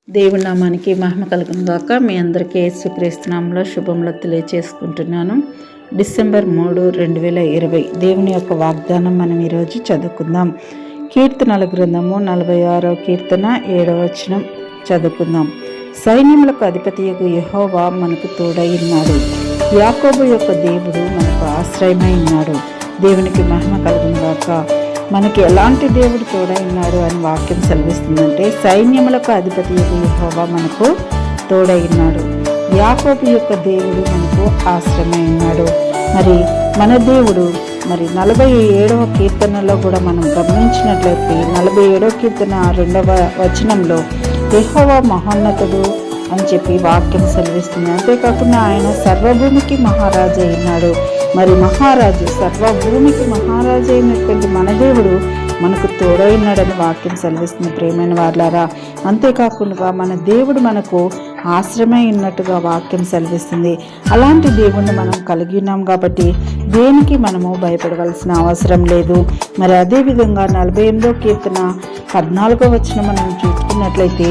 దేవుడి నామానికి మహిమ కలుగును గాక. మీ అందరికీ యేసుక్రీస్తు నామములో శుభములు తెలియచేసుకుంటున్నాను. డిసెంబర్ 3, 2020 దేవుని యొక్క వాగ్దానం మనం ఈరోజు చదువుకుందాం. కీర్తనల గ్రంథము 46వ కీర్తన 7వ వచనం చదువుకుందాం. సైన్యములకు అధిపతియగు యెహోవా మనకు తోడై ఉన్నాడు. యాకోబు యొక్క దేవుడు మనకు ఆశ్రయమై ఉన్నాడు. దేవునికి మహిమ కలుగును గాక. మనకి ఎలాంటి దేవుడు తోడై ఉన్నాడు అని వాక్యం సెలవిస్తుందంటే, సైన్యములకు అధిపతి యెహోవా మనకు తోడై ఉన్నాడు. యాకోబు యొక్క దేవుడు మనకు ఆశ్రమై ఉన్నాడు. మరి మన దేవుడు 47వ కీర్తనలో కూడా మనం గమనించినట్లయితే 47వ కీర్తన 2వ వచనంలో యెహోవా మహోన్నతుడు అని చెప్పి వాక్యం సెలవిస్తుంది. అంతేకాకుండా ఆయన సర్వభూమికి మహారాజు అయినాడు. మరి మహారాజు, సర్వభూమికి మహారాజు అయినటువంటి మన దేవుడు మనకు తోడైనాడని వాక్యం సెలవిస్తుంది. ప్రియమైన వారులారా, అంతేకాకుండా మన దేవుడు మనకు ఆశ్రమై ఉన్నట్టుగా వాక్యం సెలవిస్తుంది. అలాంటి దేవుణ్ణి మనం కలిగి ఉన్నాం కాబట్టి దేనికి మనము భయపడవలసిన అవసరం లేదు. మరి అదేవిధంగా 48వ కీర్తన 14వ వచనం మనం చూసుకున్నట్లయితే,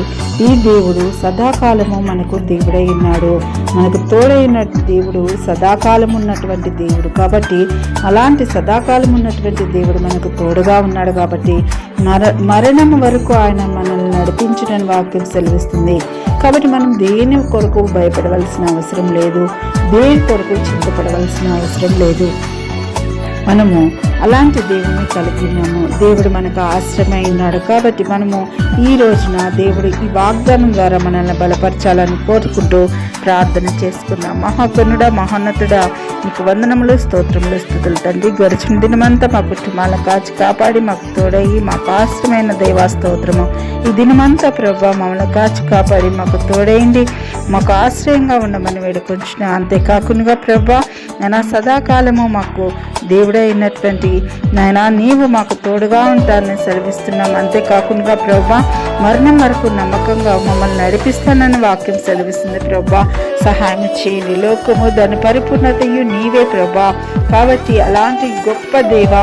ఈ దేవుడు సదాకాలము మనకు దేవుడై ఉన్నాడు. మనకు తోడైన దేవుడు సదాకాలం ఉన్నటువంటి దేవుడు కాబట్టి, అలాంటి సదాకాలం ఉన్నటువంటి దేవుడు మనకు తోడుగా ఉన్నాడు కాబట్టి మరణం వరకు ఆయన మనల్ని నడిపించడని వాక్యం సెలవిస్తుంది. కాబట్టి మనం దేని కొరకు భయపడవలసిన అవసరం లేదు, దేని కొరకు చింతపడవలసిన అవసరం లేదు. మనము అలాంటి దేవుని కలిగి ఉన్నాము. దేవుడు మనకు ఆశ్రమై ఉన్నాడు కాబట్టి మనము ఈ రోజున దేవుడు ఈ వాగ్దానం ద్వారా మనల్ని బలపరచాలని కోరుకుంటూ ప్రార్థన చేసుకున్నాం. మహాగణుడా, మహోన్నతుడా, నీకు వందనములు, స్తోత్రములు, స్తుతులు తండ్రి. గడిచిన దినమంతా మా కుటుంబాలను కాచి కాపాడి మాకు తోడయ్యి మాకు ఆశ్రమైన దేవా స్తోత్రము. ఈ దినమంతా ప్రభా మమ్మల్ని కాచి కాపాడి మాకు తోడైంది, మాకు ఆశ్రయంగా ఉండమని వేడుకొంచున్నా. అంతేకాకుండా ప్రభా నేను సదాకాలము మాకు దేవుడైనటువంటి నాయనా నీవు మాకు తోడుగా ఉంటానని సెలవిస్తున్నాం. అంతేకాకుండా ప్రభా మరణం వరకు నమ్మకంగా మమ్మల్ని నడిపిస్తానని వాక్యం సెలవిస్తుంది. ప్రభా సహాయం చేయండి. లోకము దాని పరిపూర్ణతయు నీవే ప్రభా. కాబట్టి అలాంటి గొప్ప దేవ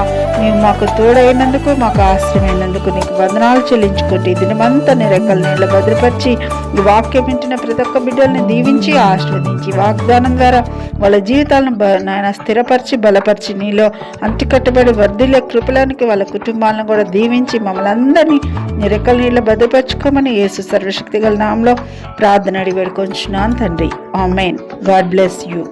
నీవు మాకు తోడైనందుకు, మాకు ఆశ్రమైనందుకు నీకు వందనాలు చెల్లించుకుంటే దినమంతా నీ రెక్కల నీళ్ళ భద్రపరిచి ఈ వాక్యం వింటున్న ప్రతి ఒక్క బిడ్డల్ని దీవించి ఆశీర్వదించి వాగ్దానం ద్వారా వాళ్ళ జీవితాలను నాయన స్థిరపరిచి బలపరిచి నీలో అంటికట్టబడి వర్ధిల్లే కృపలానికి వాళ్ళ కుటుంబాలను కూడా దీవించి మమ్మల్ని అందరినీ నీ రెక్కల నీళ్ళ భద్రపరచుకోమని యేసు సర్వశక్తి గల నామములో ప్రార్థన అడిగి వేడుకొంచున్నాను తండ్రి. ఆమేన్. God bless you.